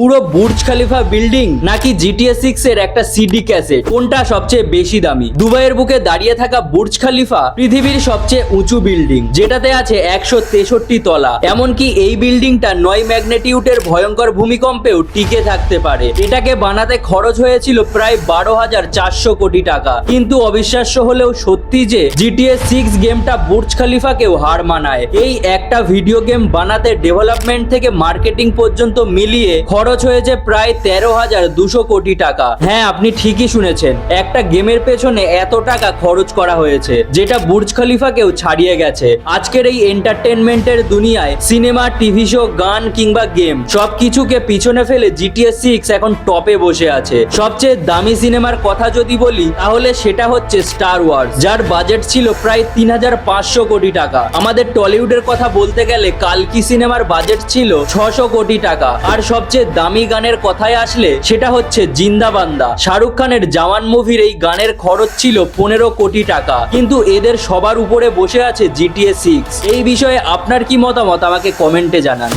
পুরো Burj Khalifa building নাকি GTA 6 এর একটা সিডি ক্যাসেট, কোনটা সবচেয়ে বেশি দামি? দুবাইয়ের বুকে দাঁড়িয়ে থাকা বুর্জ খলিফা পৃথিবীর সবচেয়ে উঁচু বিল্ডিং, যেটাতে আছে 163 তলা। এমনকি এই বিল্ডিংটা 9 ম্যাগনেটিউডের ভয়ঙ্কর ভূমিকম্পেও টিকে থাকতে পারে। এটাকে বানাতে খরচ হয়েছিল প্রায় 12,400 কোটি টাকা। কিন্তু অবিশ্বাস্য হলেও সত্যি যে জিটিএ 6 গেমটা বুর্জ খলিফাকেও হার মানায়। এই একটা ভিডিও গেম বানাতে ডেভেলপমেন্ট থেকে মার্কেটিং পর্যন্ত মিলিয়ে খরচ হয়েছে প্রায় 13,200 কোটি টাকা। হ্যাঁ, আপনি ঠিকই শুনেছেন, একটা গেমের পেছনে এত টাকা খরচ করা হয়েছে, যেটা বুর্জ খলিফাকেও ছাড়িয়ে গেছে। আজকের এই এন্টারটেনমেন্টের দুনিয়ায় সিনেমা, টিভি শো, গান কিংবা গেম সবকিছুকে পিছনে ফেলে জিটিএ 6 এখন টপে বসে আছে। সবচেয়ে দামি সিনেমার কথা যদি বলি, তাহলে সেটা হচ্ছে স্টার ওয়ার্স, যার বাজেট ছিল প্রায় 3,500 কোটি টাকা। আমাদের টলিউডের কথা বলতে গেলে কালকি সিনেমার বাজেট ছিল 600 কোটি টাকা। আর সবচেয়ে দামি গানের কথায় আসলে সেটা হচ্ছে জিন্দা বান্দা। শাহরুখ খানের জওয়ান মুভির এই গানের খরচ ছিল 15 কোটি টাকা। কিন্তু এদের সবার উপরে বসে আছে জিটিএ 6। এই বিষয়ে আপনার কি মতামত আমাকে কমেন্টে জানান।